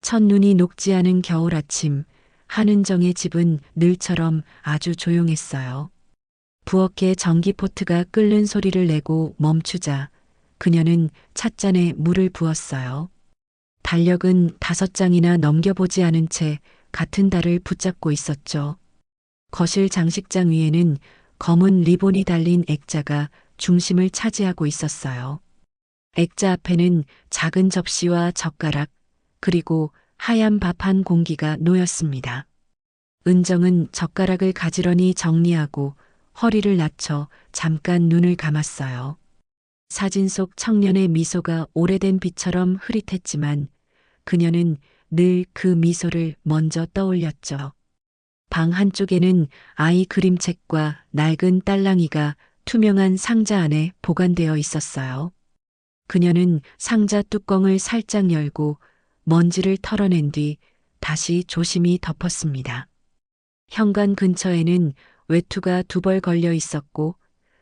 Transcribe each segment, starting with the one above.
첫눈이 녹지 않은 겨울 아침, 한은정의 집은 늘처럼 아주 조용했어요. 부엌에 전기포트가 끓는 소리를 내고 멈추자 그녀는 찻잔에 물을 부었어요. 달력은 5장이나 넘겨보지 않은 채 같은 달을 붙잡고 있었죠. 거실 장식장 위에는 검은 리본이 달린 액자가 중심을 차지하고 있었어요. 액자 앞에는 작은 접시와 젓가락, 그리고 하얀 밥 한 공기가 놓였습니다. 은정은 젓가락을 가지런히 정리하고 허리를 낮춰 잠깐 눈을 감았어요. 사진 속 청년의 미소가 오래된 빛처럼 흐릿했지만 그녀는 늘 그 미소를 먼저 떠올렸죠. 방 한쪽에는 아이 그림책과 낡은 딸랑이가 투명한 상자 안에 보관되어 있었어요. 그녀는 상자 뚜껑을 살짝 열고 먼지를 털어낸 뒤 다시 조심히 덮었습니다. 현관 근처에는 외투가 2벌 걸려 있었고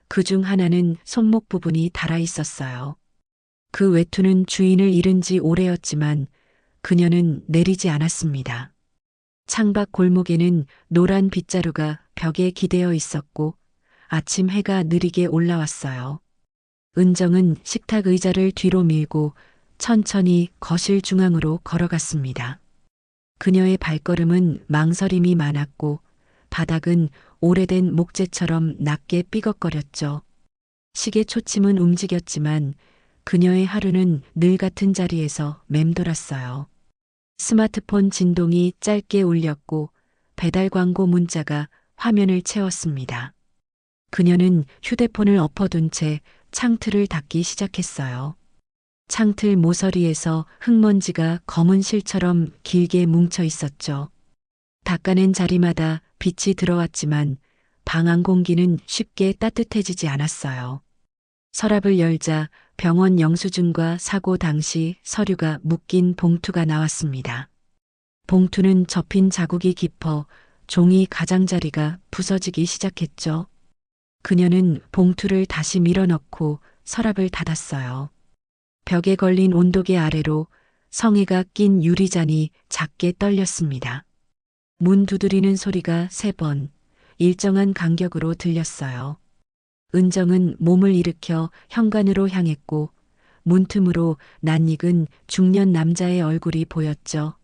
그중 하나는 손목 부분이 닳아 있었어요. 그 외투는 주인을 잃은 지 오래였지만 그녀는 내리지 않았습니다. 창밖 골목에는 노란 빗자루가 벽에 기대어 있었고 아침 해가 느리게 올라왔어요. 은정은 식탁 의자를 뒤로 밀고 천천히 거실 중앙으로 걸어갔습니다. 그녀의 발걸음은 망설임이 많았고 바닥은 오래된 목재처럼 낮게 삐걱거렸죠. 시계 초침은 움직였지만 그녀의 하루는 늘 같은 자리에서 맴돌았어요. 스마트폰 진동이 짧게 울렸고 배달 광고 문자가 화면을 채웠습니다. 그녀는 휴대폰을 엎어둔 채 창틀을 닫기 시작했어요. 창틀 모서리에서 흙먼지가 검은 실처럼 길게 뭉쳐 있었죠. 닦아낸 자리마다 빛이 들어왔지만 방 안 공기는 쉽게 따뜻해지지 않았어요. 서랍을 열자 병원 영수증과 사고 당시 서류가 묶인 봉투가 나왔습니다. 봉투는 접힌 자국이 깊어 종이 가장자리가 부서지기 시작했죠. 그녀는 봉투를 다시 밀어넣고 서랍을 닫았어요. 벽에 걸린 온도계 아래로 성에가 낀 유리잔이 작게 떨렸습니다. 문 두드리는 소리가 3번, 일정한 간격으로 들렸어요. 은정은 몸을 일으켜 현관으로 향했고 문틈으로 낯익은 중년 남자의 얼굴이 보였죠.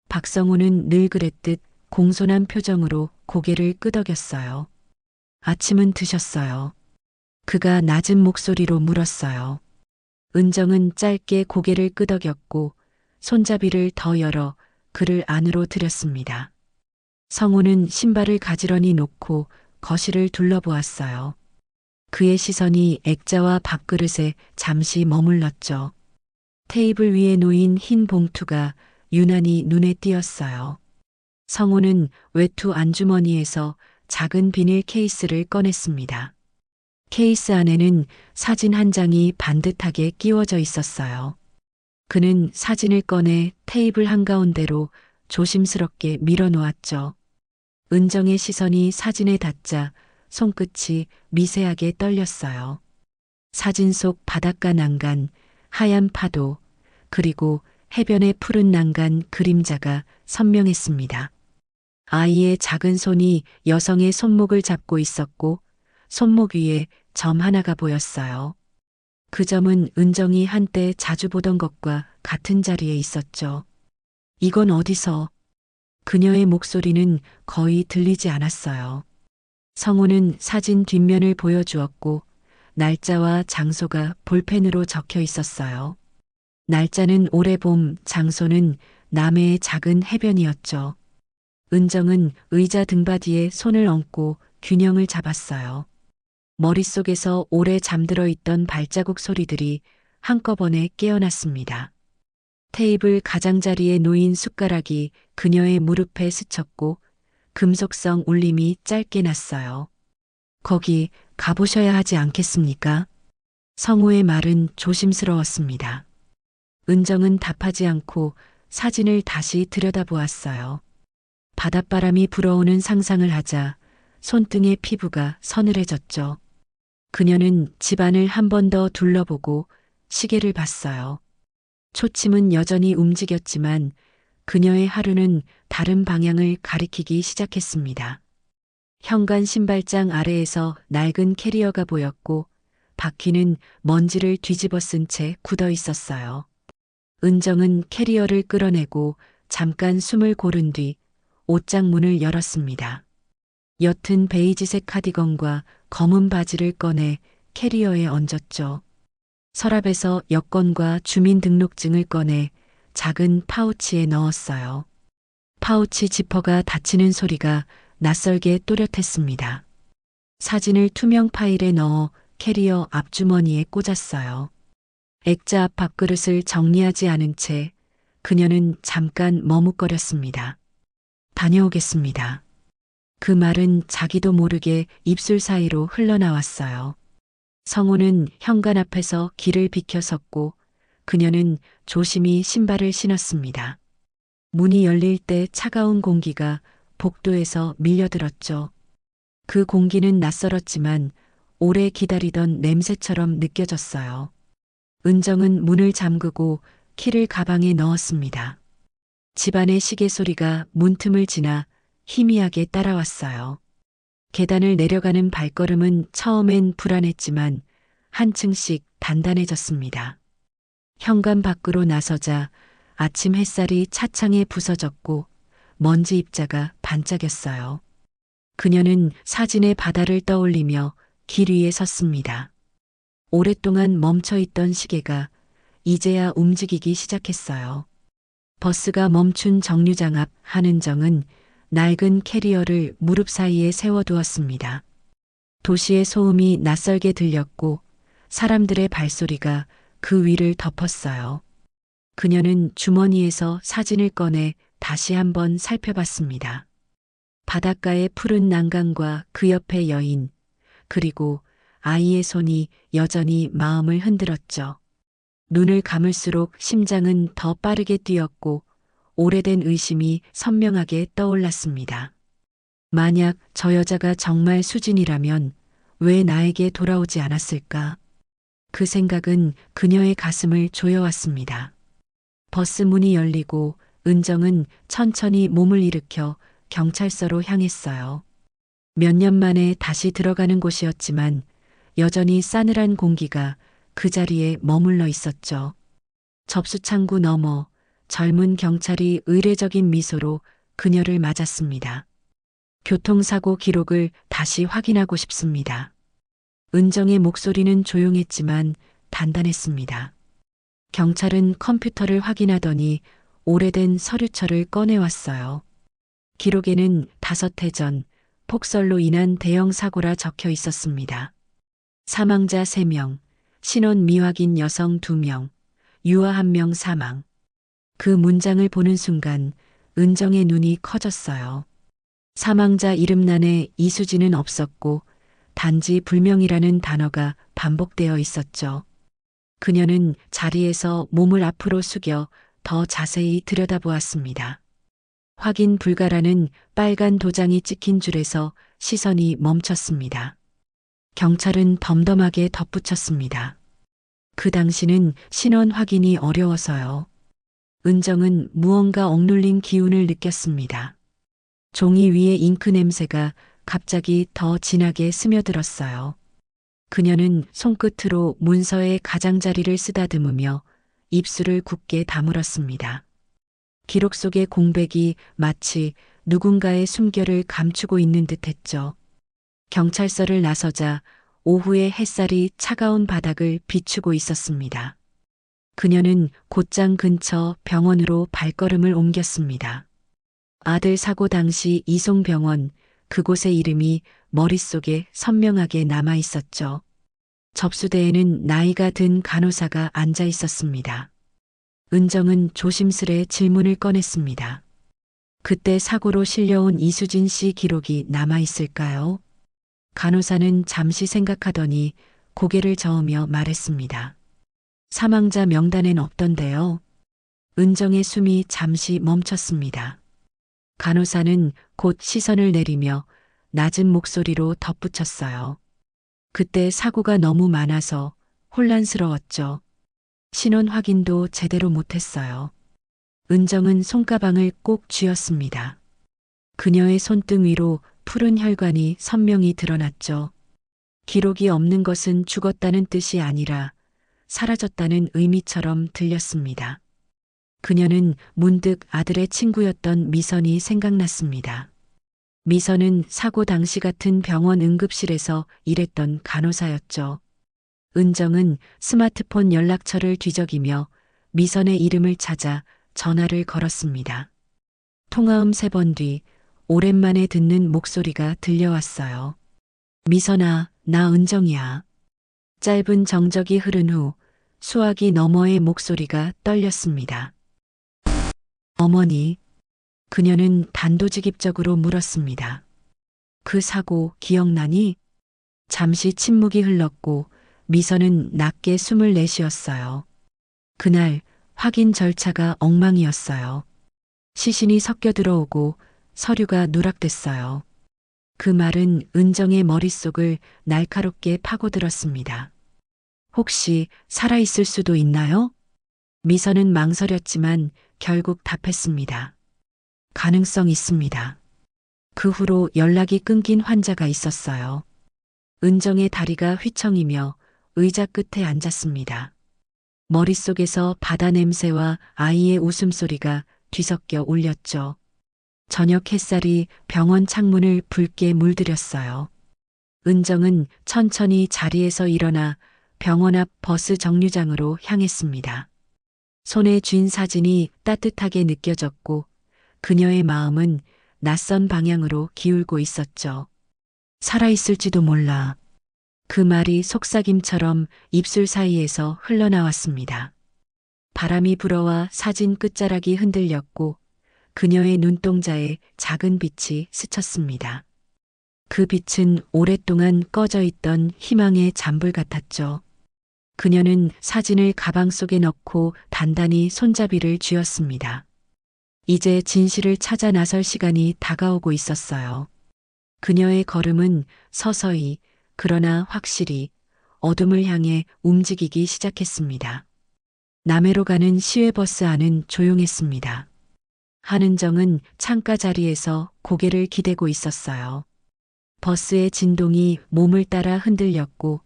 박성우는 늘 그랬듯 공손한 표정으로 고개를 끄덕였어요. 아침은 드셨어요. 그가 낮은 목소리로 물었어요. 은정은 짧게 고개를 끄덕였고 손잡이를 더 열어 그를 안으로 들였습니다. 성우는 신발을 가지런히 놓고 거실을 둘러보았어요. 그의 시선이 액자와 밥그릇에 잠시 머물렀죠. 테이블 위에 놓인 흰 봉투가 유난히 눈에 띄었어요. 성우는 외투 안주머니에서 작은 비닐 케이스를 꺼냈습니다. 케이스 안에는 사진 한 장이 반듯하게 끼워져 있었어요. 그는 사진을 꺼내 테이블 한가운데로 조심스럽게 밀어놓았죠. 은정의 시선이 사진에 닿자 손끝이 미세하게 떨렸어요. 사진 속 바닷가 난간, 하얀 파도, 그리고 해변의 푸른 난간 그림자가 선명했습니다. 아이의 작은 손이 여성의 손목을 잡고 있었고 손목 위에 점 하나가 보였어요. 그 점은 은정이 한때 자주 보던 것과 같은 자리에 있었죠. 이건 어디서? 그녀의 목소리는 거의 들리지 않았어요. 성우는 사진 뒷면을 보여주었고 날짜와 장소가 볼펜으로 적혀 있었어요. 날짜는 올해 봄, 장소는 남해의 작은 해변이었죠. 은정은 의자 등받이에 손을 얹고 균형을 잡았어요. 머릿속에서 오래 잠들어 있던 발자국 소리들이 한꺼번에 깨어났습니다. 테이블 가장자리에 놓인 숟가락이 그녀의 무릎에 스쳤고 금속성 울림이 짧게 났어요. 거기 가보셔야 하지 않겠습니까? 성우의 말은 조심스러웠습니다. 은정은 답하지 않고 사진을 다시 들여다보았어요. 바닷바람이 불어오는 상상을 하자 손등의 피부가 서늘해졌죠. 그녀는 집안을 한 번 더 둘러보고 시계를 봤어요. 초침은 여전히 움직였지만 그녀의 하루는 다른 방향을 가리키기 시작했습니다. 현관 신발장 아래에서 낡은 캐리어가 보였고 바퀴는 먼지를 뒤집어 쓴 채 굳어 있었어요. 은정은 캐리어를 끌어내고 잠깐 숨을 고른 뒤 옷장 문을 열었습니다. 옅은 베이지색 카디건과 검은 바지를 꺼내 캐리어에 얹었죠. 서랍에서 여권과 주민등록증을 꺼내 작은 파우치에 넣었어요. 파우치 지퍼가 닫히는 소리가 낯설게 또렷했습니다. 사진을 투명 파일에 넣어 캐리어 앞주머니에 꽂았어요. 액자 앞 밥그릇을 정리하지 않은 채 그녀는 잠깐 머뭇거렸습니다. 다녀오겠습니다. 그 말은 자기도 모르게 입술 사이로 흘러나왔어요. 성우는 현관 앞에서 길을 비켜섰고 그녀는 조심히 신발을 신었습니다. 문이 열릴 때 차가운 공기가 복도에서 밀려들었죠. 그 공기는 낯설었지만 오래 기다리던 냄새처럼 느껴졌어요. 은정은 문을 잠그고 키를 가방에 넣었습니다. 집안의 시계 소리가 문틈을 지나 희미하게 따라왔어요. 계단을 내려가는 발걸음은 처음엔 불안했지만 한층씩 단단해졌습니다. 현관 밖으로 나서자 아침 햇살이 차창에 부서졌고 먼지 입자가 반짝였어요. 그녀는 사진의 바다를 떠올리며 길 위에 섰습니다. 오랫동안 멈춰있던 시계가 이제야 움직이기 시작했어요. 버스가 멈춘 정류장 앞 한은정은 낡은 캐리어를 무릎 사이에 세워두었습니다. 도시의 소음이 낯설게 들렸고 사람들의 발소리가 그 위를 덮었어요. 그녀는 주머니에서 사진을 꺼내 다시 한번 살펴봤습니다. 바닷가의 푸른 난간과 그 옆의 여인, 그리고 아이의 손이 여전히 마음을 흔들었죠. 눈을 감을수록 심장은 더 빠르게 뛰었고 오래된 의심이 선명하게 떠올랐습니다. 만약 저 여자가 정말 수진이라면 왜 나에게 돌아오지 않았을까? 그 생각은 그녀의 가슴을 조여왔습니다. 버스 문이 열리고 은정은 천천히 몸을 일으켜 경찰서로 향했어요. 몇 년 만에 다시 들어가는 곳이었지만 여전히 싸늘한 공기가 그 자리에 머물러 있었죠. 접수창구 너머 젊은 경찰이 의례적인 미소로 그녀를 맞았습니다. 교통사고 기록을 다시 확인하고 싶습니다. 은정의 목소리는 조용했지만 단단했습니다. 경찰은 컴퓨터를 확인하더니 오래된 서류철을 꺼내왔어요. 기록에는 5해 전 폭설로 인한 대형 사고라 적혀 있었습니다. 사망자 3명, 신원 미확인 여성 2명, 유아 1명 사망. 그 문장을 보는 순간 은정의 눈이 커졌어요. 사망자 이름란에 이수진은 없었고 단지 불명이라는 단어가 반복되어 있었죠. 그녀는 자리에서 몸을 앞으로 숙여 더 자세히 들여다보았습니다. 확인 불가라는 빨간 도장이 찍힌 줄에서 시선이 멈췄습니다. 경찰은 덤덤하게 덧붙였습니다. 그 당시는 신원 확인이 어려워서요. 은정은 무언가 억눌린 기운을 느꼈습니다. 종이 위에 잉크 냄새가 갑자기 더 진하게 스며들었어요. 그녀는 손끝으로 문서의 가장자리를 쓰다듬으며 입술을 굳게 다물었습니다. 기록 속의 공백이 마치 누군가의 숨결을 감추고 있는 듯했죠. 경찰서를 나서자 오후의 햇살이 차가운 바닥을 비추고 있었습니다. 그녀는 곧장 근처 병원으로 발걸음을 옮겼습니다. 아들 사고 당시 이송병원, 그곳의 이름이 머릿속에 선명하게 남아 있었죠. 접수대에는 나이가 든 간호사가 앉아 있었습니다. 은정은 조심스레 질문을 꺼냈습니다. 그때 사고로 실려온 이수진 씨 기록이 남아 있을까요? 간호사는 잠시 생각하더니 고개를 저으며 말했습니다. 사망자 명단엔 없던데요. 은정의 숨이 잠시 멈췄습니다. 간호사는 곧 시선을 내리며 낮은 목소리로 덧붙였어요. 그때 사고가 너무 많아서 혼란스러웠죠. 신원 확인도 제대로 못했어요. 은정은 손가방을 꼭 쥐었습니다. 그녀의 손등 위로 푸른 혈관이 선명히 드러났죠. 기록이 없는 것은 죽었다는 뜻이 아니라 사라졌다는 의미처럼 들렸습니다. 그녀는 문득 아들의 친구였던 미선이 생각났습니다. 미선은 사고 당시 같은 병원 응급실에서 일했던 간호사였죠. 은정은 스마트폰 연락처를 뒤적이며 미선의 이름을 찾아 전화를 걸었습니다. 통화음 3번 뒤 오랜만에 듣는 목소리가 들려왔어요. 미선아, 나 은정이야. 짧은 정적이 흐른 후 수화기 너머의 목소리가 떨렸습니다. 어머니, 그녀는 단도직입적으로 물었습니다. 그 사고 기억나니? 잠시 침묵이 흘렀고 미선은 낮게 숨을 내쉬었어요. 그날 확인 절차가 엉망이었어요. 시신이 섞여 들어오고 서류가 누락됐어요. 그 말은 은정의 머릿속을 날카롭게 파고들었습니다. 혹시 살아있을 수도 있나요? 미선은 망설였지만 결국 답했습니다. 가능성 있습니다. 그 후로 연락이 끊긴 환자가 있었어요. 은정의 다리가 휘청이며 의자 끝에 앉았습니다. 머릿속에서 바다 냄새와 아이의 웃음소리가 뒤섞여 울렸죠. 저녁 햇살이 병원 창문을 붉게 물들였어요. 은정은 천천히 자리에서 일어나 병원 앞 버스 정류장으로 향했습니다. 손에 쥔 사진이 따뜻하게 느껴졌고 그녀의 마음은 낯선 방향으로 기울고 있었죠. 살아있을지도 몰라. 그 말이 속삭임처럼 입술 사이에서 흘러나왔습니다. 바람이 불어와 사진 끝자락이 흔들렸고 그녀의 눈동자에 작은 빛이 스쳤습니다. 그 빛은 오랫동안 꺼져 있던 희망의 잔불 같았죠. 그녀는 사진을 가방 속에 넣고 단단히 손잡이를 쥐었습니다. 이제 진실을 찾아 나설 시간이 다가오고 있었어요. 그녀의 걸음은 서서히 그러나 확실히 어둠을 향해 움직이기 시작했습니다. 남해로 가는 시외버스 안은 조용했습니다. 한은정은 창가 자리에서 고개를 기대고 있었어요. 버스의 진동이 몸을 따라 흔들렸고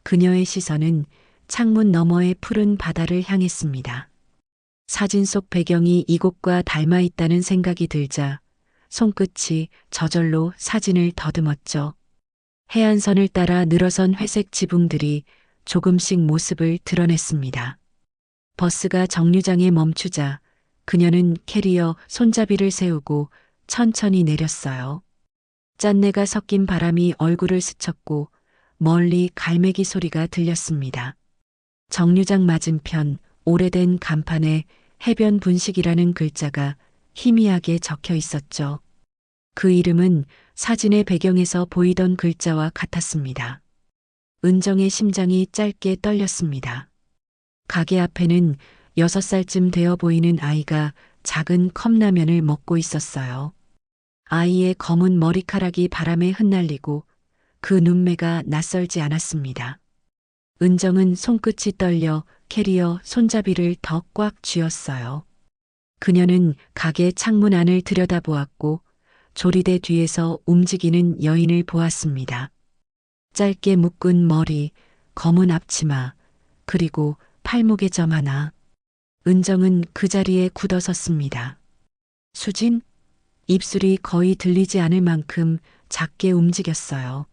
그녀의 시선은 창문 너머의 푸른 바다를 향했습니다. 사진 속 배경이 이곳과 닮아 있다는 생각이 들자 손끝이 저절로 사진을 더듬었죠. 해안선을 따라 늘어선 회색 지붕들이 조금씩 모습을 드러냈습니다. 버스가 정류장에 멈추자 그녀는 캐리어 손잡이를 세우고 천천히 내렸어요. 짠내가 섞인 바람이 얼굴을 스쳤고 멀리 갈매기 소리가 들렸습니다. 정류장 맞은편 오래된 간판에 해변 분식이라는 글자가 희미하게 적혀 있었죠. 그 이름은 사진의 배경에서 보이던 글자와 같았습니다. 은정의 심장이 짧게 떨렸습니다. 가게 앞에는 6살쯤 되어 보이는 아이가 작은 컵라면을 먹고 있었어요. 아이의 검은 머리카락이 바람에 흩날리고 그 눈매가 낯설지 않았습니다. 은정은 손끝이 떨려 캐리어 손잡이를 더 꽉 쥐었어요. 그녀는 가게 창문 안을 들여다보았고 조리대 뒤에서 움직이는 여인을 보았습니다. 짧게 묶은 머리, 검은 앞치마, 그리고 팔목에 점 하나. 은정은 그 자리에 굳어섰습니다. 수진? 입술이 거의 들리지 않을 만큼 작게 움직였어요.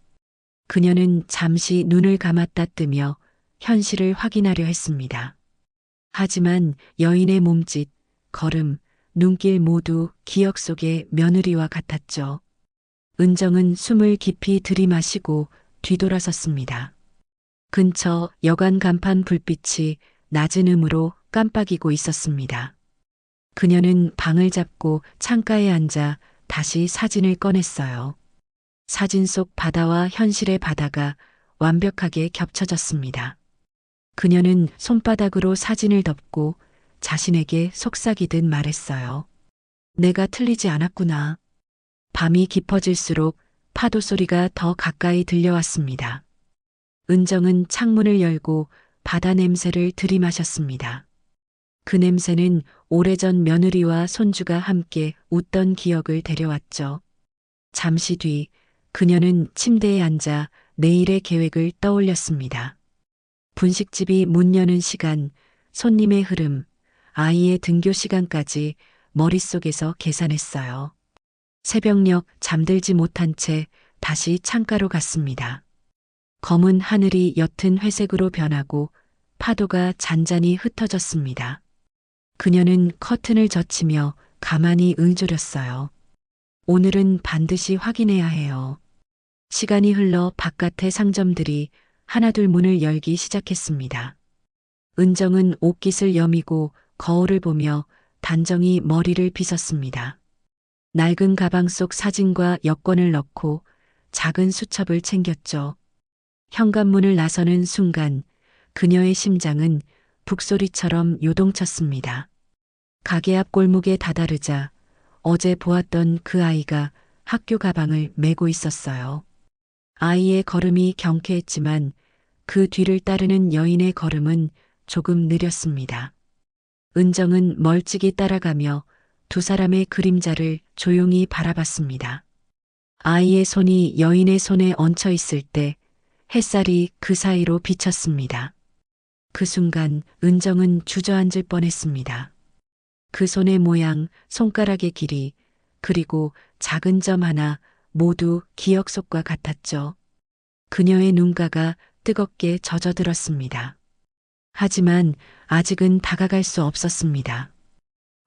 그녀는 잠시 눈을 감았다 뜨며 현실을 확인하려 했습니다. 하지만 여인의 몸짓, 걸음, 눈길 모두 기억 속의 며느리와 같았죠. 은정은 숨을 깊이 들이마시고 뒤돌아섰습니다. 근처 여관 간판 불빛이 낮은 음으로 깜빡이고 있었습니다. 그녀는 방을 잡고 창가에 앉아 다시 사진을 꺼냈어요. 사진 속 바다와 현실의 바다가 완벽하게 겹쳐졌습니다. 그녀는 손바닥으로 사진을 덮고 자신에게 속삭이듯 말했어요. 내가 틀리지 않았구나. 밤이 깊어질수록 파도 소리가 더 가까이 들려왔습니다. 은정은 창문을 열고 바다 냄새를 들이마셨습니다. 그 냄새는 오래전 며느리와 손주가 함께 웃던 기억을 데려왔죠. 잠시 뒤 그녀는 침대에 앉아 내일의 계획을 떠올렸습니다. 분식집이 문 여는 시간, 손님의 흐름, 아이의 등교 시간까지 머릿속에서 계산했어요. 새벽녘 잠들지 못한 채 다시 창가로 갔습니다. 검은 하늘이 옅은 회색으로 변하고 파도가 잔잔히 흩어졌습니다. 그녀는 커튼을 젖히며 가만히 응조렸어요. 오늘은 반드시 확인해야 해요. 시간이 흘러 바깥의 상점들이 하나둘 문을 열기 시작했습니다. 은정은 옷깃을 여미고 거울을 보며 단정히 머리를 빗었습니다. 낡은 가방 속 사진과 여권을 넣고 작은 수첩을 챙겼죠. 현관문을 나서는 순간 그녀의 심장은 북소리처럼 요동쳤습니다. 가게 앞 골목에 다다르자 어제 보았던 그 아이가 학교 가방을 메고 있었어요. 아이의 걸음이 경쾌했지만 그 뒤를 따르는 여인의 걸음은 조금 느렸습니다. 은정은 멀찍이 따라가며 두 사람의 그림자를 조용히 바라봤습니다. 아이의 손이 여인의 손에 얹혀 있을 때 햇살이 그 사이로 비쳤습니다. 그 순간 은정은 주저앉을 뻔했습니다. 그 손의 모양, 손가락의 길이, 그리고 작은 점 하나 모두 기억 속과 같았죠. 그녀의 눈가가 뜨겁게 젖어들었습니다. 하지만 아직은 다가갈 수 없었습니다.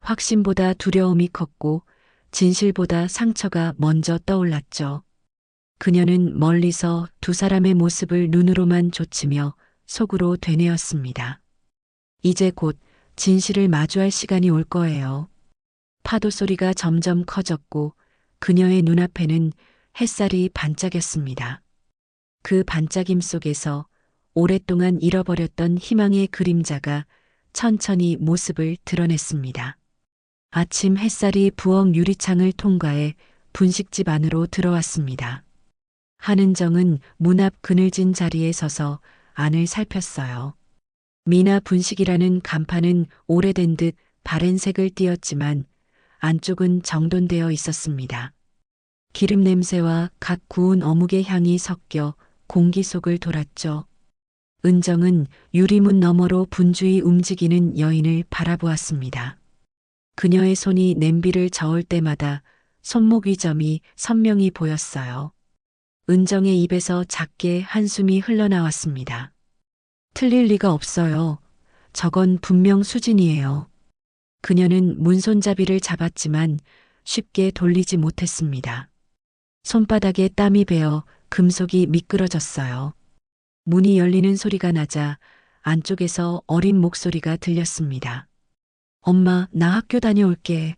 확신보다 두려움이 컸고 진실보다 상처가 먼저 떠올랐죠. 그녀는 멀리서 두 사람의 모습을 눈으로만 좇으며 속으로 되뇌었습니다. 이제 곧 진실을 마주할 시간이 올 거예요. 파도 소리가 점점 커졌고 그녀의 눈앞에는 햇살이 반짝였습니다. 그 반짝임 속에서 오랫동안 잃어버렸던 희망의 그림자가 천천히 모습을 드러냈습니다. 아침 햇살이 부엌 유리창을 통과해 분식집 안으로 들어왔습니다. 한은정은 문 앞 그늘진 자리에 서서 안을 살폈어요. 미나 분식이라는 간판은 오래된 듯 바랜 색을 띠었지만 안쪽은 정돈되어 있었습니다. 기름 냄새와 갓 구운 어묵의 향이 섞여 공기 속을 돌았죠. 은정은 유리문 너머로 분주히 움직이는 여인을 바라보았습니다. 그녀의 손이 냄비를 저을 때마다 손목 위점이 선명히 보였어요. 은정의 입에서 작게 한숨이 흘러나왔습니다. 틀릴 리가 없어요. 저건 분명 수진이에요. 그녀는 문손잡이를 잡았지만 쉽게 돌리지 못했습니다. 손바닥에 땀이 배어 금속이 미끄러졌어요. 문이 열리는 소리가 나자 안쪽에서 어린 목소리가 들렸습니다. 엄마, 나 학교 다녀올게.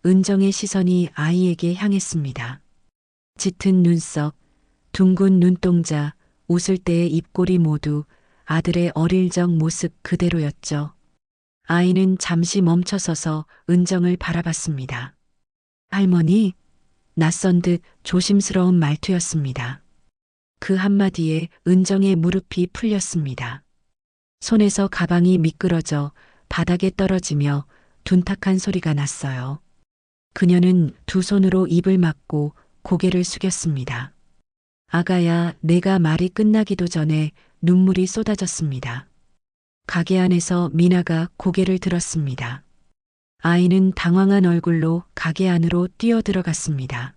은정의 시선이 아이에게 향했습니다. 짙은 눈썹, 둥근 눈동자, 웃을 때의 입꼬리 모두 아들의 어릴 적 모습 그대로였죠. 아이는 잠시 멈춰서서 은정을 바라봤습니다. 할머니, 낯선 듯 조심스러운 말투였습니다. 그 한마디에 은정의 무릎이 풀렸습니다. 손에서 가방이 미끄러져 바닥에 떨어지며 둔탁한 소리가 났어요. 그녀는 두 손으로 입을 막고 고개를 숙였습니다. 아가야, 내가 말이 끝나기도 전에 눈물이 쏟아졌습니다. 가게 안에서 미나가 고개를 들었습니다. 아이는 당황한 얼굴로 가게 안으로 뛰어들어갔습니다.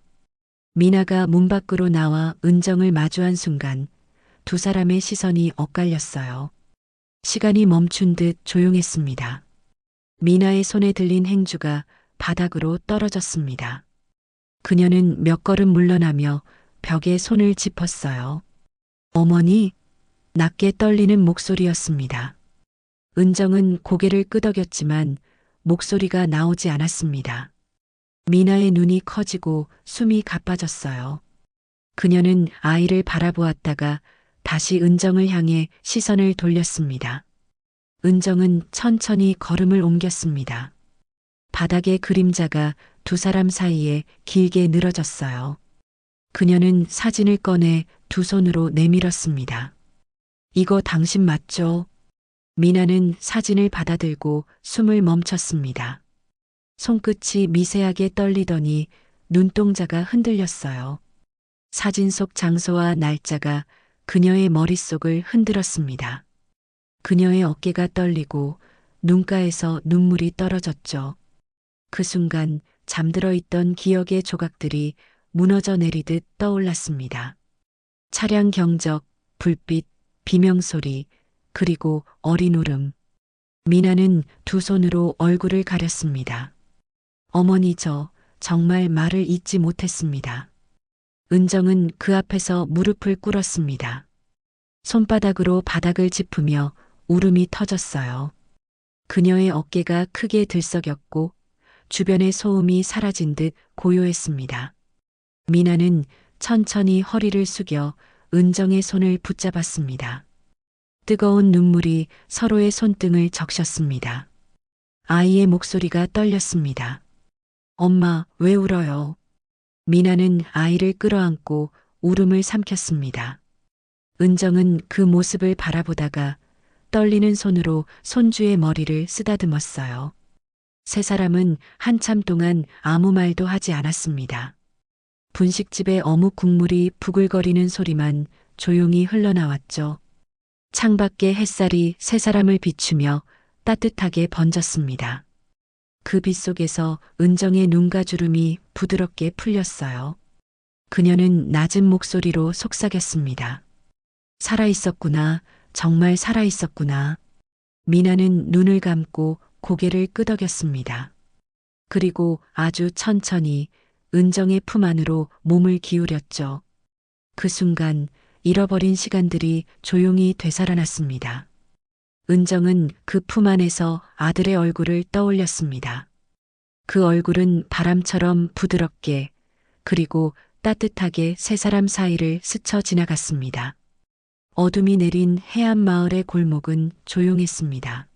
미나가 문 밖으로 나와 은정을 마주한 순간 두 사람의 시선이 엇갈렸어요. 시간이 멈춘 듯 조용했습니다. 미나의 손에 들린 행주가 바닥으로 떨어졌습니다. 그녀는 몇 걸음 물러나며 벽에 손을 짚었어요. 어머니, 낮게 떨리는 목소리였습니다. 은정은 고개를 끄덕였지만 목소리가 나오지 않았습니다. 미나의 눈이 커지고 숨이 가빠졌어요. 그녀는 아이를 바라보았다가 다시 은정을 향해 시선을 돌렸습니다. 은정은 천천히 걸음을 옮겼습니다. 바닥의 그림자가 두 사람 사이에 길게 늘어졌어요. 그녀는 사진을 꺼내 두 손으로 내밀었습니다. 이거 당신 맞죠? 미나는 사진을 받아들고 숨을 멈췄습니다. 손끝이 미세하게 떨리더니 눈동자가 흔들렸어요. 사진 속 장소와 날짜가 그녀의 머릿속을 흔들었습니다. 그녀의 어깨가 떨리고 눈가에서 눈물이 떨어졌죠. 그 순간 잠들어 있던 기억의 조각들이 무너져 내리듯 떠올랐습니다. 차량 경적, 불빛, 비명소리, 그리고 어린 울음. 미나는 두 손으로 얼굴을 가렸습니다. 어머니, 저 정말 말을 잇지 못했습니다. 은정은 그 앞에서 무릎을 꿇었습니다. 손바닥으로 바닥을 짚으며 울음이 터졌어요. 그녀의 어깨가 크게 들썩였고 주변의 소음이 사라진 듯 고요했습니다. 미나는 천천히 허리를 숙여 은정의 손을 붙잡았습니다. 뜨거운 눈물이 서로의 손등을 적셨습니다. 아이의 목소리가 떨렸습니다. 엄마, 왜 울어요? 미나는 아이를 끌어안고 울음을 삼켰습니다. 은정은 그 모습을 바라보다가 떨리는 손으로 손주의 머리를 쓰다듬었어요. 세 사람은 한참 동안 아무 말도 하지 않았습니다. 분식집의 어묵 국물이 부글거리는 소리만 조용히 흘러나왔죠. 창밖의 햇살이 세 사람을 비추며 따뜻하게 번졌습니다. 그 빛 속에서 은정의 눈가 주름이 부드럽게 풀렸어요. 그녀는 낮은 목소리로 속삭였습니다. 살아있었구나. 정말 살아있었구나. 미나는 눈을 감고 고개를 끄덕였습니다. 그리고 아주 천천히 은정의 품 안으로 몸을 기울였죠. 그 순간 잃어버린 시간들이 조용히 되살아났습니다. 은정은 그 품 안에서 아들의 얼굴을 떠올렸습니다. 그 얼굴은 바람처럼 부드럽게 그리고 따뜻하게 세 사람 사이를 스쳐 지나갔습니다. 어둠이 내린 해안 마을의 골목은 조용했습니다.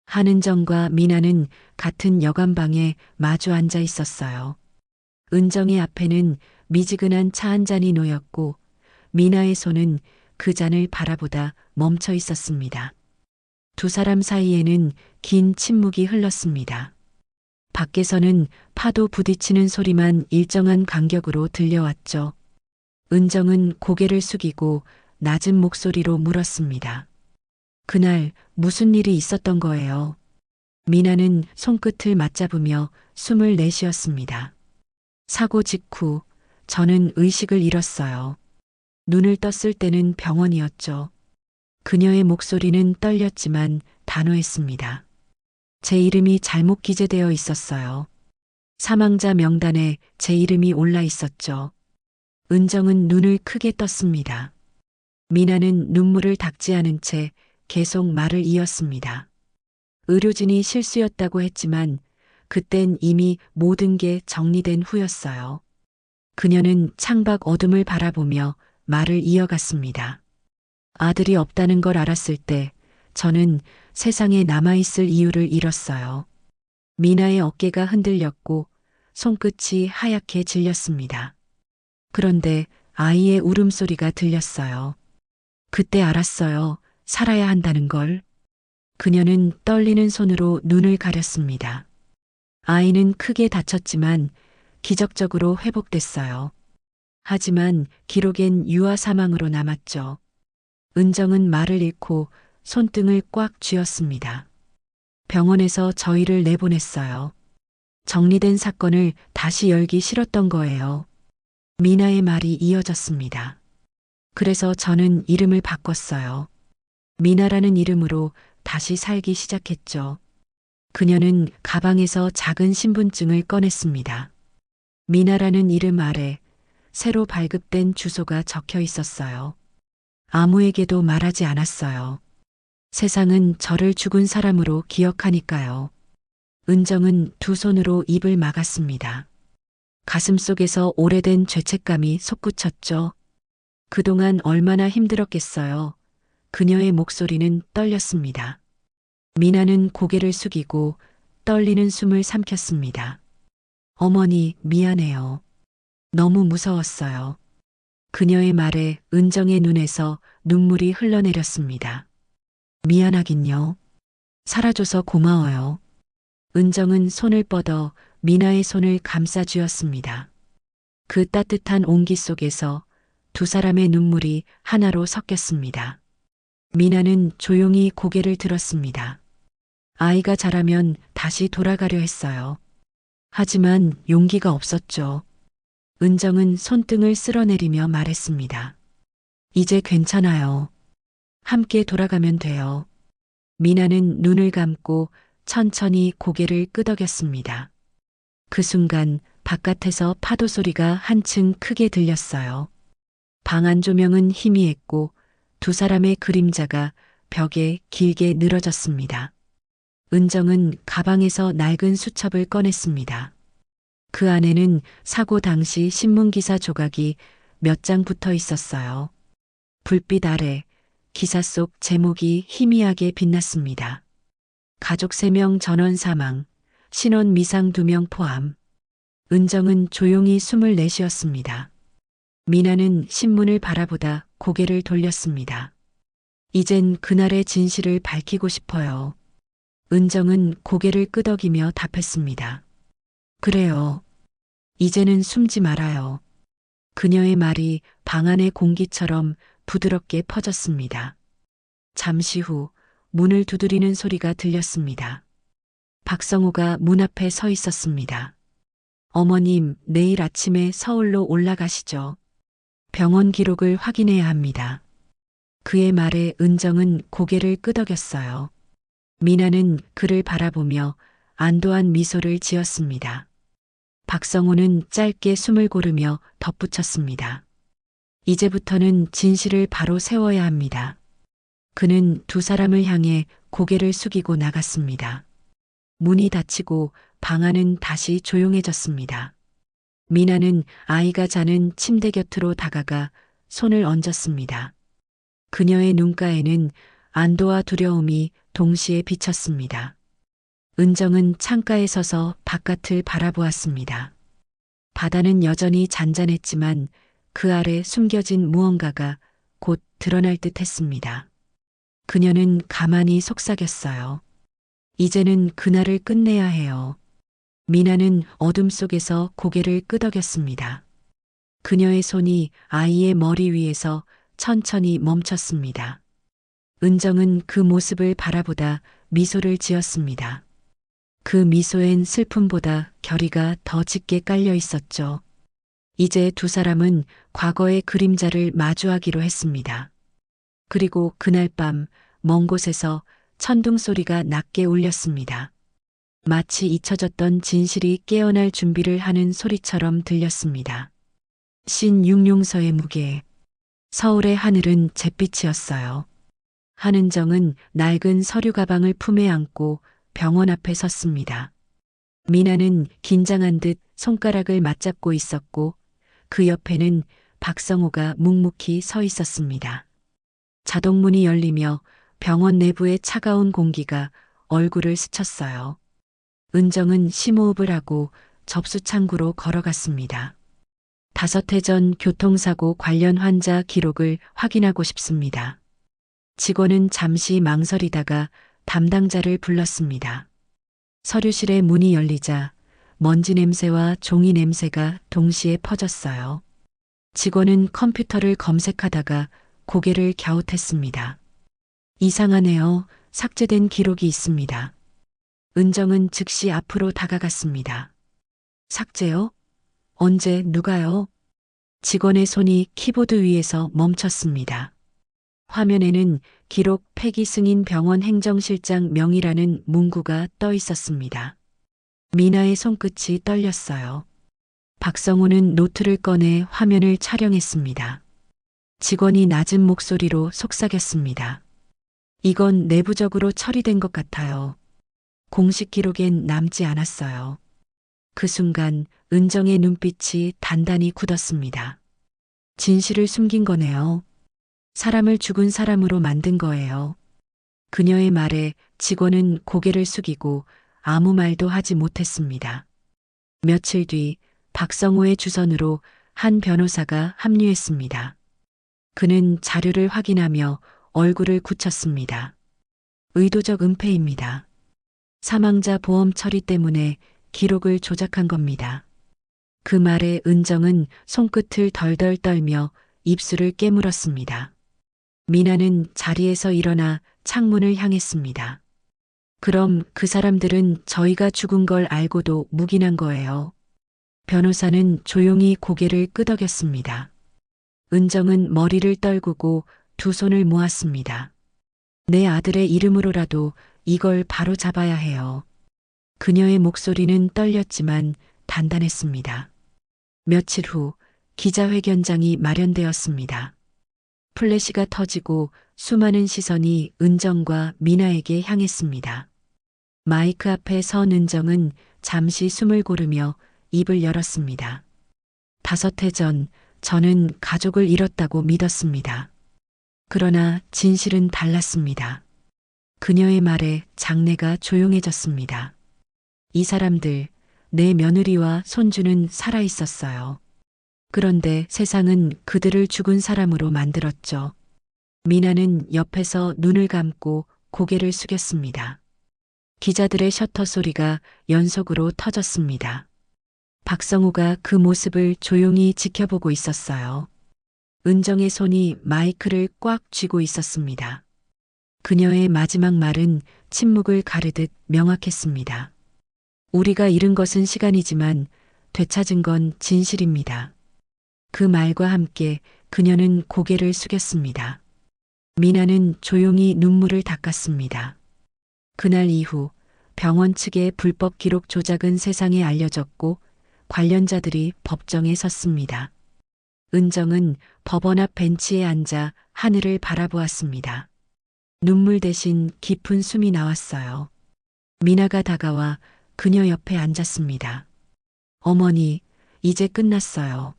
한은정과 미나는 같은 여관방에 마주 앉아 있었어요. 은정의 앞에는 미지근한 차 한 잔이 놓였고 미나의 손은 그 잔을 바라보다 멈춰 있었습니다. 두 사람 사이에는 긴 침묵이 흘렀습니다. 밖에서는 파도 부딪히는 소리만 일정한 간격으로 들려왔죠. 은정은 고개를 숙이고 낮은 목소리로 물었습니다. 그날 무슨 일이 있었던 거예요? 미나는 손끝을 맞잡으며 숨을 내쉬었습니다. 사고 직후 저는 의식을 잃었어요. 눈을 떴을 때는 병원이었죠. 그녀의 목소리는 떨렸지만 단호했습니다. 제 이름이 잘못 기재되어 있었어요. 사망자 명단에 제 이름이 올라 있었죠. 은정은 눈을 크게 떴습니다. 미나는 눈물을 닦지 않은 채 계속 말을 이었습니다. 의료진이 실수였다고 했지만 그땐 이미 모든 게 정리된 후였어요. 그녀는 창밖 어둠을 바라보며 말을 이어갔습니다. 아들이 없다는 걸 알았을 때 저는 세상에 남아있을 이유를 잃었어요. 미나의 어깨가 흔들렸고 손끝이 하얗게 질렸습니다. 그런데 아이의 울음소리가 들렸어요. 그때 알았어요. 살아야 한다는 걸. 그녀는 떨리는 손으로 눈을 가렸습니다. 아이는 크게 다쳤지만 기적적으로 회복됐어요. 하지만 기록엔 유아 사망으로 남았죠. 은정은 말을 잃고 손등을 꽉 쥐었습니다. 병원에서 저희를 내보냈어요. 정리된 사건을 다시 열기 싫었던 거예요. 미나의 말이 이어졌습니다. 그래서 저는 이름을 바꿨어요. 미나라는 이름으로 다시 살기 시작했죠. 그녀는 가방에서 작은 신분증을 꺼냈습니다. 미나라는 이름 아래 새로 발급된 주소가 적혀 있었어요. 아무에게도 말하지 않았어요. 세상은 저를 죽은 사람으로 기억하니까요. 은정은 두 손으로 입을 막았습니다. 가슴속에서 오래된 죄책감이 솟구쳤죠. 그동안 얼마나 힘들었겠어요. 그녀의 목소리는 떨렸습니다. 미나는 고개를 숙이고 떨리는 숨을 삼켰습니다. 어머니, 미안해요. 너무 무서웠어요. 그녀의 말에 은정의 눈에서 눈물이 흘러내렸습니다. 미안하긴요. 살아줘서 고마워요. 은정은 손을 뻗어 미나의 손을 감싸 쥐었습니다. 그 따뜻한 온기 속에서 두 사람의 눈물이 하나로 섞였습니다. 미나는 조용히 고개를 들었습니다. 아이가 자라면 다시 돌아가려 했어요. 하지만 용기가 없었죠. 은정은 손등을 쓸어내리며 말했습니다. 이제 괜찮아요. 함께 돌아가면 돼요. 미나는 눈을 감고 천천히 고개를 끄덕였습니다. 그 순간 바깥에서 파도 소리가 한층 크게 들렸어요. 방 안 조명은 희미했고 두 사람의 그림자가 벽에 길게 늘어졌습니다. 은정은 가방에서 낡은 수첩을 꺼냈습니다. 그 안에는 사고 당시 신문기사 조각이 몇 장 붙어 있었어요. 불빛 아래 기사 속 제목이 희미하게 빛났습니다. 가족 3명 전원 사망, 신원 미상 2명 포함. 은정은 조용히 숨을 내쉬었습니다. 미나는 신문을 바라보다 고개를 돌렸습니다. 이젠 그날의 진실을 밝히고 싶어요. 은정은 고개를 끄덕이며 답했습니다. 그래요. 이제는 숨지 말아요. 그녀의 말이 방 안의 공기처럼 부드럽게 퍼졌습니다. 잠시 후 문을 두드리는 소리가 들렸습니다. 박성호가 문 앞에 서 있었습니다. 어머님, 내일 아침에 서울로 올라가시죠. 병원 기록을 확인해야 합니다. 그의 말에 은정은 고개를 끄덕였어요. 미나는 그를 바라보며 안도한 미소를 지었습니다. 박성호는 짧게 숨을 고르며 덧붙였습니다. 이제부터는 진실을 바로 세워야 합니다. 그는 두 사람을 향해 고개를 숙이고 나갔습니다. 문이 닫히고 방 안은 다시 조용해졌습니다. 미나는 아이가 자는 침대 곁으로 다가가 손을 얹었습니다. 그녀의 눈가에는 안도와 두려움이 동시에 비쳤습니다. 은정은 창가에 서서 바깥을 바라보았습니다. 바다는 여전히 잔잔했지만 그 아래 숨겨진 무언가가 곧 드러날 듯 했습니다. 그녀는 가만히 속삭였어요. 이제는 그날을 끝내야 해요. 미나는 어둠 속에서 고개를 끄덕였습니다. 그녀의 손이 아이의 머리 위에서 천천히 멈췄습니다. 은정은 그 모습을 바라보다 미소를 지었습니다. 그 미소엔 슬픔보다 결의가 더 짙게 깔려 있었죠. 이제 두 사람은 과거의 그림자를 마주하기로 했습니다. 그리고 그날 밤 먼 곳에서 천둥 소리가 낮게 울렸습니다. 마치 잊혀졌던 진실이 깨어날 준비를 하는 소리처럼 들렸습니다. 신육룡서의 무게. 서울의 하늘은 잿빛이었어요. 한은정은 낡은 서류 가방을 품에 안고 병원 앞에 섰습니다. 미나는 긴장한 듯 손가락을 맞잡고 있었고 그 옆에는 박성호가 묵묵히 서 있었습니다. 자동문이 열리며 병원 내부의 차가운 공기가 얼굴을 스쳤어요. 은정은 심호흡을 하고 접수 창구로 걸어갔습니다. 5해 전 교통사고 관련 환자 기록을 확인하고 싶습니다. 직원은 잠시 망설이다가 담당자를 불렀습니다. 서류실의 문이 열리자 먼지 냄새와 종이 냄새가 동시에 퍼졌어요. 직원은 컴퓨터를 검색하다가 고개를 갸웃했습니다. 이상하네요. 삭제된 기록이 있습니다. 은정은 즉시 앞으로 다가갔습니다. 삭제요? 언제 누가요? 직원의 손이 키보드 위에서 멈췄습니다. 화면에는 기록 폐기 승인 병원 행정실장 명의라는 문구가 떠 있었습니다. 미나의 손끝이 떨렸어요. 박성호는 노트를 꺼내 화면을 촬영했습니다. 직원이 낮은 목소리로 속삭였습니다. 이건 내부적으로 처리된 것 같아요. 공식 기록엔 남지 않았어요. 그 순간 은정의 눈빛이 단단히 굳었습니다. 진실을 숨긴 거네요. 사람을 죽은 사람으로 만든 거예요. 그녀의 말에 직원은 고개를 숙이고 아무 말도 하지 못했습니다. 며칠 뒤 박성호의 주선으로 한 변호사가 합류했습니다. 그는 자료를 확인하며 얼굴을 굳혔습니다. 의도적 은폐입니다. 사망자 보험 처리 때문에 기록을 조작한 겁니다. 그 말에 은정은 손끝을 덜덜 떨며 입술을 깨물었습니다. 미나는 자리에서 일어나 창문을 향했습니다. 그럼 그 사람들은 저희가 죽은 걸 알고도 묵인한 거예요. 변호사는 조용히 고개를 끄덕였습니다. 은정은 머리를 떨구고 두 손을 모았습니다. 내 아들의 이름으로라도 이걸 바로 잡아야 해요. 그녀의 목소리는 떨렸지만 단단했습니다. 며칠 후 기자회견장이 마련되었습니다. 플래시가 터지고 수많은 시선이 은정과 미나에게 향했습니다. 마이크 앞에 선 은정은 잠시 숨을 고르며 입을 열었습니다. 5해 전 저는 가족을 잃었다고 믿었습니다. 그러나 진실은 달랐습니다. 그녀의 말에 장내가 조용해졌습니다. 이 사람들, 내 며느리와 손주는 살아 있었어요. 그런데 세상은 그들을 죽은 사람으로 만들었죠. 미나는 옆에서 눈을 감고 고개를 숙였습니다. 기자들의 셔터 소리가 연속으로 터졌습니다. 박성우가 그 모습을 조용히 지켜보고 있었어요. 은정의 손이 마이크를 꽉 쥐고 있었습니다. 그녀의 마지막 말은 침묵을 가르듯 명확했습니다. 우리가 잃은 것은 시간이지만 되찾은 건 진실입니다. 그 말과 함께 그녀는 고개를 숙였습니다. 미나는 조용히 눈물을 닦았습니다. 그날 이후 병원 측의 불법 기록 조작은 세상에 알려졌고 관련자들이 법정에 섰습니다. 은정은 법원 앞 벤치에 앉아 하늘을 바라보았습니다. 눈물 대신 깊은 숨이 나왔어요. 미나가 다가와 그녀 옆에 앉았습니다. 어머니, 이제 끝났어요.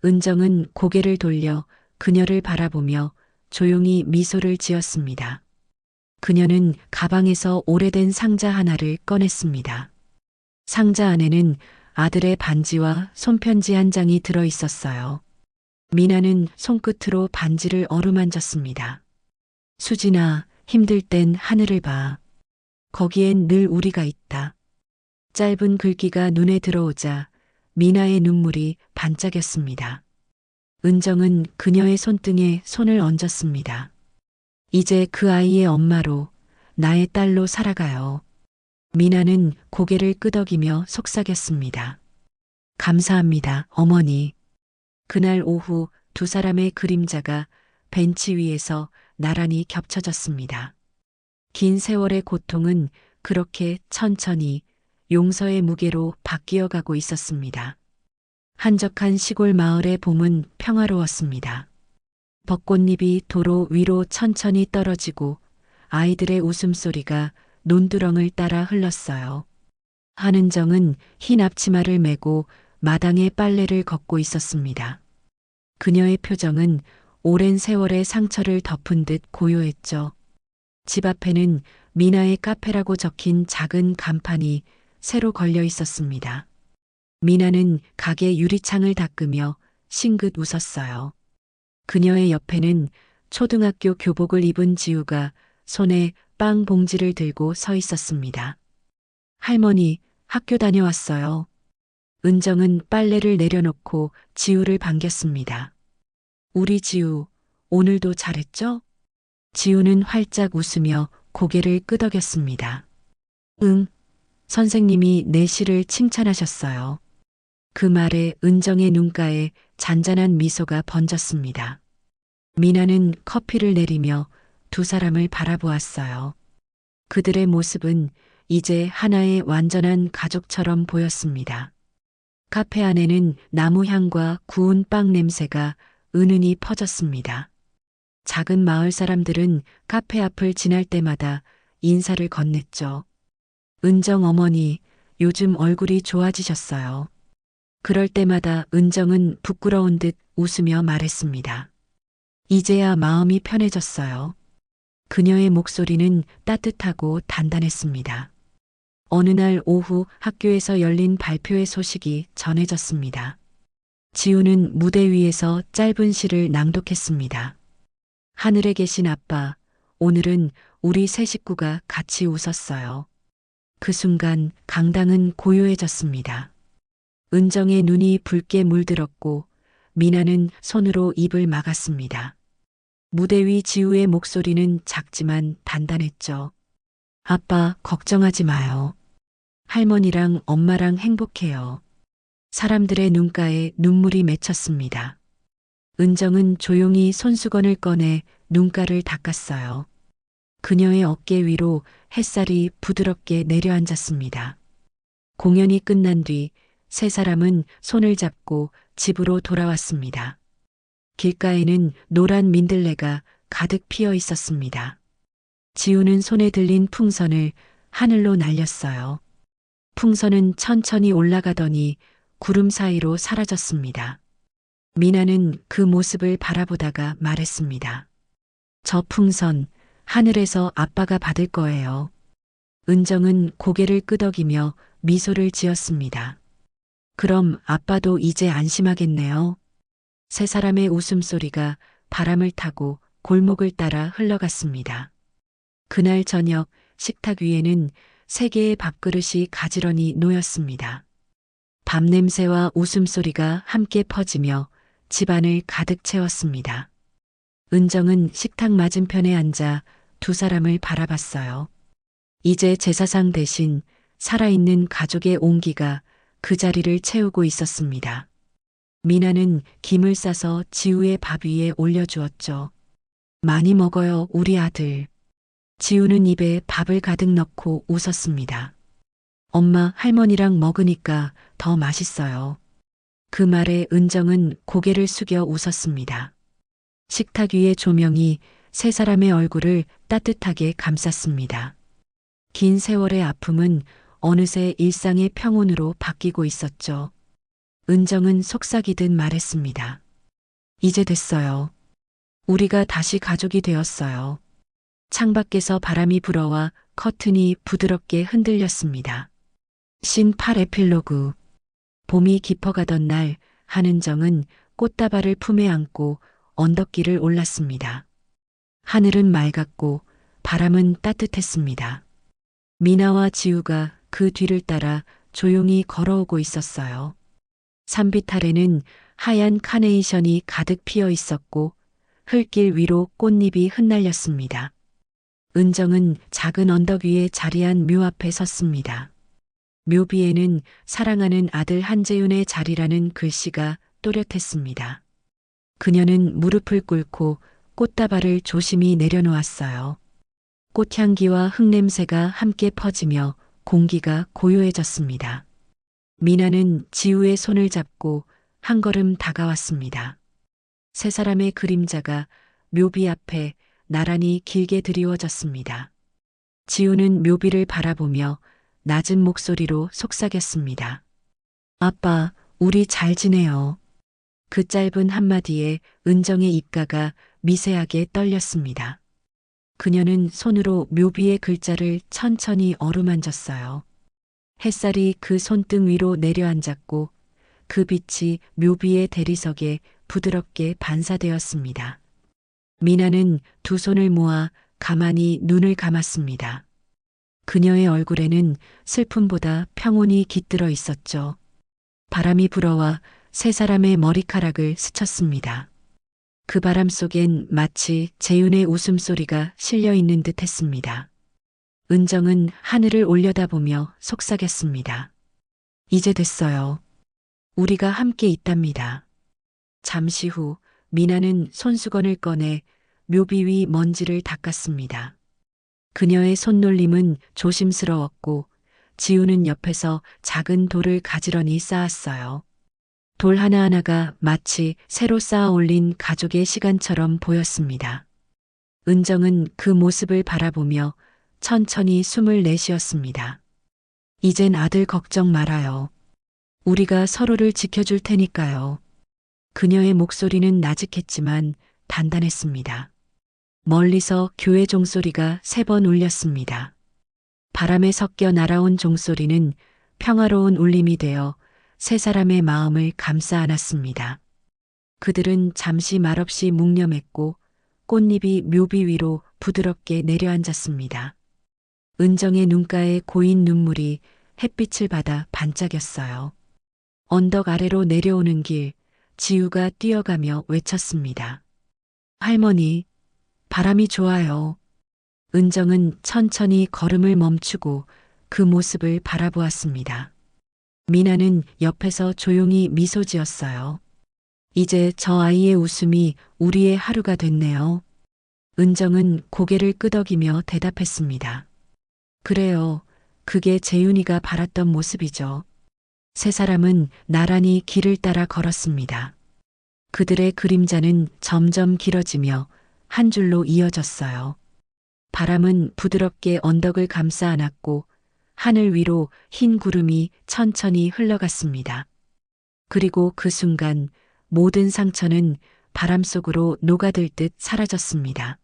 은정은 고개를 돌려 그녀를 바라보며 조용히 미소를 지었습니다. 그녀는 가방에서 오래된 상자 하나를 꺼냈습니다. 상자 안에는 아들의 반지와 손편지 한 장이 들어 있었어요. 미나는 손끝으로 반지를 어루만졌습니다. 수진아, 힘들 땐 하늘을 봐. 거기엔 늘 우리가 있다. 짧은 글귀가 눈에 들어오자 미나의 눈물이 반짝였습니다. 은정은 그녀의 손등에 손을 얹었습니다. 이제 그 아이의 엄마로, 나의 딸로 살아가요. 미나는 고개를 끄덕이며 속삭였습니다. 감사합니다, 어머니. 그날 오후 두 사람의 그림자가 벤치 위에서 나란히 겹쳐졌습니다. 긴 세월의 고통은 그렇게 천천히 용서의 무게로 바뀌어 가고 있었습니다. 한적한 시골 마을의 봄은 평화로웠습니다. 벚꽃잎이 도로 위로 천천히 떨어지고 아이들의 웃음소리가 논두렁을 따라 흘렀어요. 한은정은 흰 앞치마를 메고 마당에 빨래를 걷고 있었습니다. 그녀의 표정은 오랜 세월의 상처를 덮은 듯 고요했죠. 집 앞에는 미나의 카페라고 적힌 작은 간판이 새로 걸려 있었습니다. 미나는 가게 유리창을 닦으며 싱긋 웃었어요. 그녀의 옆에는 초등학교 교복을 입은 지우가 손에 빵 봉지를 들고 서 있었습니다. 할머니, 학교 다녀왔어요. 은정은 빨래를 내려놓고 지우를 반겼습니다. 우리 지우, 오늘도 잘했죠? 지우는 활짝 웃으며 고개를 끄덕였습니다. 응, 선생님이 내 시를 칭찬하셨어요. 그 말에 은정의 눈가에 잔잔한 미소가 번졌습니다. 미나는 커피를 내리며 두 사람을 바라보았어요. 그들의 모습은 이제 하나의 완전한 가족처럼 보였습니다. 카페 안에는 나무 향과 구운 빵 냄새가 은은히 퍼졌습니다. 작은 마을 사람들은 카페 앞을 지날 때마다 인사를 건넸죠. 은정 어머니, 요즘 얼굴이 좋아지셨어요. 그럴 때마다 은정은 부끄러운 듯 웃으며 말했습니다. 이제야 마음이 편해졌어요. 그녀의 목소리는 따뜻하고 단단했습니다. 어느 날 오후 학교에서 열린 발표회 소식이 전해졌습니다. 지우는 무대 위에서 짧은 시를 낭독했습니다. 하늘에 계신 아빠, 오늘은 우리 세 식구가 같이 웃었어요. 그 순간 강당은 고요해졌습니다. 은정의 눈이 붉게 물들었고 미나는 손으로 입을 막았습니다. 무대 위 지우의 목소리는 작지만 단단했죠. 아빠, 걱정하지 마요. 할머니랑 엄마랑 행복해요. 사람들의 눈가에 눈물이 맺혔습니다. 은정은 조용히 손수건을 꺼내 눈가를 닦았어요. 그녀의 어깨 위로 햇살이 부드럽게 내려앉았습니다. 공연이 끝난 뒤 세 사람은 손을 잡고 집으로 돌아왔습니다. 길가에는 노란 민들레가 가득 피어 있었습니다. 지우는 손에 들린 풍선을 하늘로 날렸어요. 풍선은 천천히 올라가더니 구름 사이로 사라졌습니다. 미나는 그 모습을 바라보다가 말했습니다. 저 풍선, 하늘에서 아빠가 받을 거예요. 은정은 고개를 끄덕이며 미소를 지었습니다. 그럼 아빠도 이제 안심하겠네요. 세 사람의 웃음소리가 바람을 타고 골목을 따라 흘러갔습니다. 그날 저녁 식탁 위에는 세 개의 밥그릇이 가지런히 놓였습니다. 밥 냄새와 웃음소리가 함께 퍼지며 집안을 가득 채웠습니다. 은정은 식탁 맞은편에 앉아 두 사람을 바라봤어요. 이제 제사상 대신 살아있는 가족의 온기가 그 자리를 채우고 있었습니다. 미나는 김을 싸서 지우의 밥 위에 올려주었죠. 많이 먹어요, 우리 아들. 지우는 입에 밥을 가득 넣고 웃었습니다. 엄마, 할머니랑 먹으니까 더 맛있어요. 그 말에 은정은 고개를 숙여 웃었습니다. 식탁 위의 조명이 세 사람의 얼굴을 따뜻하게 감쌌습니다. 긴 세월의 아픔은 어느새 일상의 평온으로 바뀌고 있었죠. 은정은 속삭이듯 말했습니다. 이제 됐어요. 우리가 다시 가족이 되었어요. 창밖에서 바람이 불어와 커튼이 부드럽게 흔들렸습니다. 신8 에필로그. 봄이 깊어가던 날 한은정은 꽃다발을 품에 안고 언덕길을 올랐습니다. 하늘은 맑았고 바람은 따뜻했습니다. 미나와 지우가 그 뒤를 따라 조용히 걸어오고 있었어요. 산빛 아래는 하얀 카네이션이 가득 피어 있었고 흙길 위로 꽃잎이 흩날렸습니다. 은정은 작은 언덕 위에 자리한 묘 앞에 섰습니다. 묘비에는 사랑하는 아들 한재윤의 자리라는 글씨가 또렷했습니다. 그녀는 무릎을 꿇고 꽃다발을 조심히 내려놓았어요. 꽃향기와 흙냄새가 함께 퍼지며 공기가 고요해졌습니다. 미나는 지우의 손을 잡고 한 걸음 다가왔습니다. 세 사람의 그림자가 묘비 앞에 나란히 길게 드리워졌습니다. 지우는 묘비를 바라보며 낮은 목소리로 속삭였습니다. 아빠, 우리 잘 지내요. 그 짧은 한마디에 은정의 입가가 미세하게 떨렸습니다. 그녀는 손으로 묘비의 글자를 천천히 어루만졌어요. 햇살이 그 손등 위로 내려앉았고 그 빛이 묘비의 대리석에 부드럽게 반사되었습니다. 미나는 두 손을 모아 가만히 눈을 감았습니다. 그녀의 얼굴에는 슬픔보다 평온이 깃들어 있었죠. 바람이 불어와 세 사람의 머리카락을 스쳤습니다. 그 바람 속엔 마치 재윤의 웃음소리가 실려 있는 듯 했습니다. 은정은 하늘을 올려다보며 속삭였습니다. 이제 됐어요. 우리가 함께 있답니다. 잠시 후 미나는 손수건을 꺼내 묘비 위 먼지를 닦았습니다. 그녀의 손놀림은 조심스러웠고 지우는 옆에서 작은 돌을 가지런히 쌓았어요. 돌 하나하나가 마치 새로 쌓아 올린 가족의 시간처럼 보였습니다. 은정은 그 모습을 바라보며 천천히 숨을 내쉬었습니다. 이젠 아들 걱정 말아요. 우리가 서로를 지켜줄 테니까요. 그녀의 목소리는 나직했지만 단단했습니다. 멀리서 교회 종소리가 3번 울렸습니다. 바람에 섞여 날아온 종소리는 평화로운 울림이 되어 세 사람의 마음을 감싸 안았습니다. 그들은 잠시 말없이 묵념했고 꽃잎이 묘비 위로 부드럽게 내려앉았습니다. 은정의 눈가에 고인 눈물이 햇빛을 받아 반짝였어요. 언덕 아래로 내려오는 길, 지우가 뛰어가며 외쳤습니다. 할머니, 바람이 좋아요. 은정은 천천히 걸음을 멈추고 그 모습을 바라보았습니다. 미나는 옆에서 조용히 미소 지었어요. 이제 저 아이의 웃음이 우리의 하루가 됐네요. 은정은 고개를 끄덕이며 대답했습니다. 그래요. 그게 재윤이가 바랐던 모습이죠. 세 사람은 나란히 길을 따라 걸었습니다. 그들의 그림자는 점점 길어지며 한 줄로 이어졌어요. 바람은 부드럽게 언덕을 감싸 안았고 하늘 위로 흰 구름이 천천히 흘러갔습니다. 그리고 그 순간 모든 상처는 바람 속으로 녹아들 듯 사라졌습니다.